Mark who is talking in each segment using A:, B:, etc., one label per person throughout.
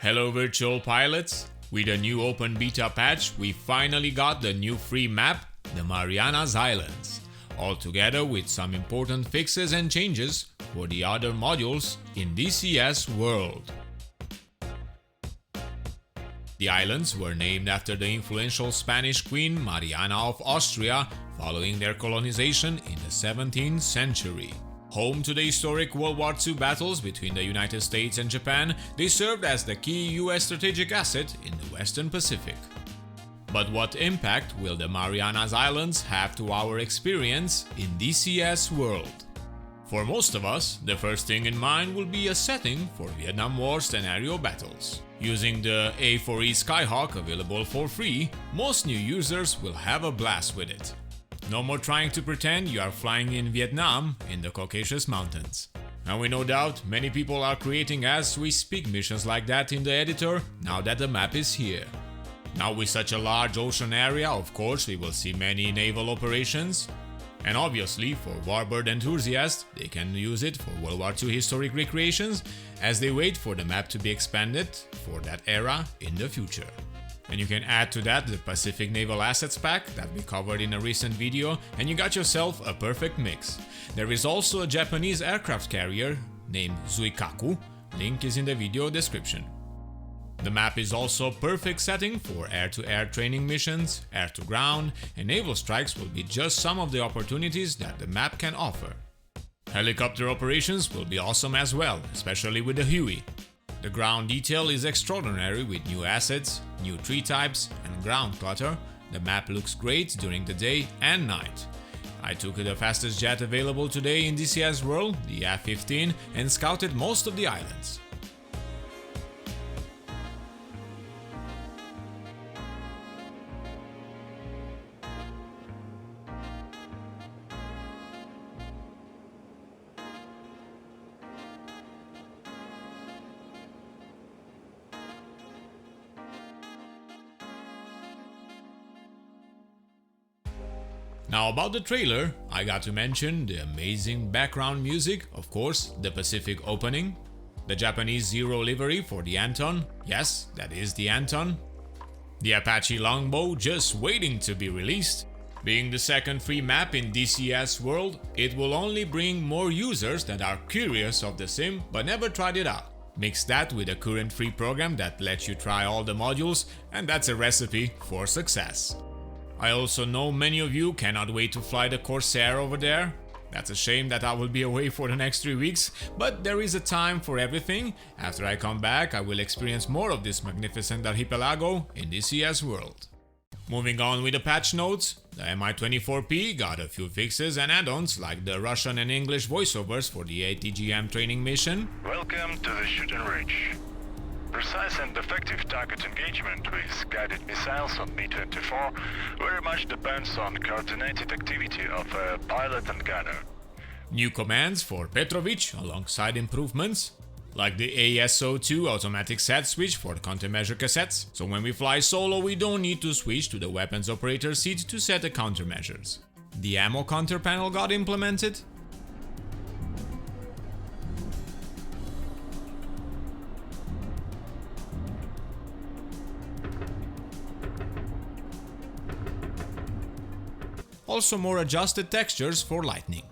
A: Hello virtual pilots! With a new open beta patch, we finally got the new free map, the Mariana's Islands, all together with some important fixes and changes for the other modules in DCS World. The islands were named after the influential Spanish queen Mariana of Austria following their colonization in the 17th century. Home to the historic World War II battles between the United States and Japan, they served as the key US strategic asset in the Western Pacific. But what impact will the Marianas Islands have to our experience in DCS World? For most of us, the first thing in mind will be a setting for Vietnam War scenario battles. Using the A4E Skyhawk available for free, most new users will have a blast with it. No more trying to pretend you are flying in Vietnam in the Caucasus Mountains. And we no doubt many people are creating as we speak missions like that in the editor now that the map is here. Now with such a large ocean area, of course we will see many naval operations. And obviously for Warbird enthusiasts, they can use it for World War II historic recreations as they wait for the map to be expanded for that era in the future. And you can add to that the Pacific Naval Assets pack that we covered in a recent video, and you got yourself a perfect mix. There is also a Japanese aircraft carrier named Zuikaku, link is in the video description. The map is also a perfect setting for air-to-air training missions, air-to-ground, and naval strikes will be just some of the opportunities that the map can offer. Helicopter operations will be awesome as well, especially with the Huey. The ground detail is extraordinary with new assets, new tree types, and ground clutter. The map looks great during the day and night. I took the fastest jet available today in DCS World, the F-15, and scouted most of the islands. Now about the trailer, I got to mention the amazing background music, of course, the Pacific opening, the Japanese Zero livery for the Anton, yes, that is the Anton, the Apache Longbow just waiting to be released. Being the second free map in DCS World, it will only bring more users that are curious of the sim but never tried it out. Mix that with a current free program that lets you try all the modules, and that's a recipe for success. I also know many of you cannot wait to fly the Corsair over there. That's a shame that I will be away for the next 3 weeks, but there is a time for everything. After I come back, I will experience more of this magnificent archipelago in DCS World. Moving on with the patch notes, the MI-24P got a few fixes and add-ons like the Russian and English voiceovers for the ATGM training mission.
B: Welcome to the shooting range. Precise and effective target engagement with guided missiles on Mi-24 very much depends on coordinated activity of a pilot and gunner.
A: New commands for Petrovic alongside improvements, like the ASO2 automatic set switch for countermeasure cassettes, so when we fly solo we don't need to switch to the weapons operator seat to set the countermeasures. The ammo counter panel got implemented. Also more adjusted textures for lightning.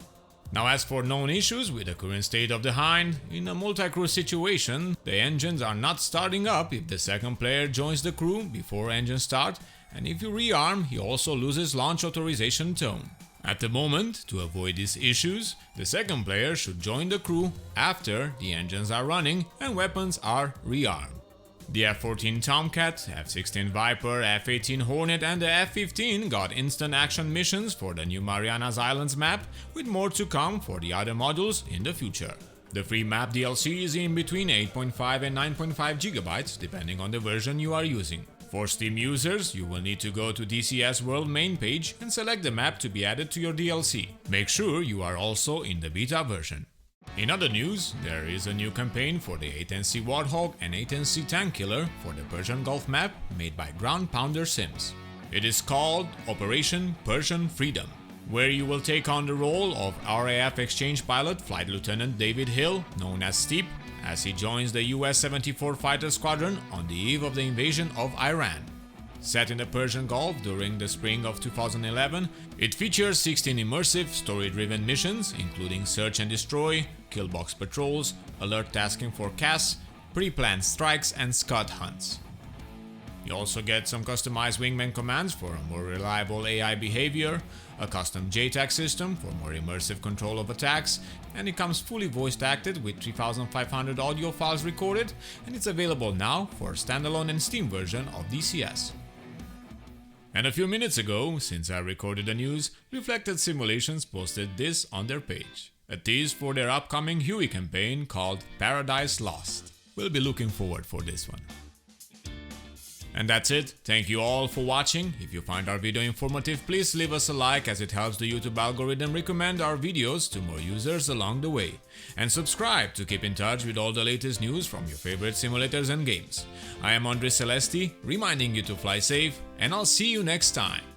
A: Now as for known issues with the current state of the Hind, in a multi-crew situation, the engines are not starting up if the second player joins the crew before engine start, and if you rearm, he also loses launch authorization tone. At the moment, to avoid these issues, the second player should join the crew after the engines are running and weapons are rearmed. The F-14 Tomcat, F-16 Viper, F-18 Hornet and the F-15 got instant action missions for the new Marianas Islands map, with more to come for the other modules in the future. The free map DLC is in between 8.5 and 9.5 GB depending on the version you are using. For Steam users, you will need to go to DCS World main page and select the map to be added to your DLC. Make sure you are also in the beta version. In other news, there is a new campaign for the 8NC Warthog and 8NC Tank Killer for the Persian Gulf map made by Ground Pounder Sims. It is called Operation Persian Freedom. where you will take on the role of RAF exchange pilot Flight Lieutenant David Hill, known as Steep, as he joins the US 74 Fighter Squadron on the eve of the invasion of Iran. Set in the Persian Gulf during the spring of 2011, it features 16 immersive, story-driven missions, including search and destroy, kill box patrols, alert tasking forecasts, pre-planned strikes, and scud hunts. You also get some customized wingman commands for a more reliable AI behavior, a custom JTAC system for more immersive control of attacks, and it comes fully voice acted with 3,500 audio files recorded, and it's available now for standalone and Steam version of DCS. And a few minutes ago, since I recorded the news, Reflected Simulations posted this on their page. A tease for their upcoming Huey campaign called Paradise Lost. We'll be looking forward for this one. And that's it. Thank you all for watching. If you find our video informative, please leave us a like as it helps the YouTube algorithm recommend our videos to more users along the way. And subscribe to keep in touch with all the latest news from your favorite simulators and games. I am Andres Celesti, reminding you to fly safe, and I'll see you next time.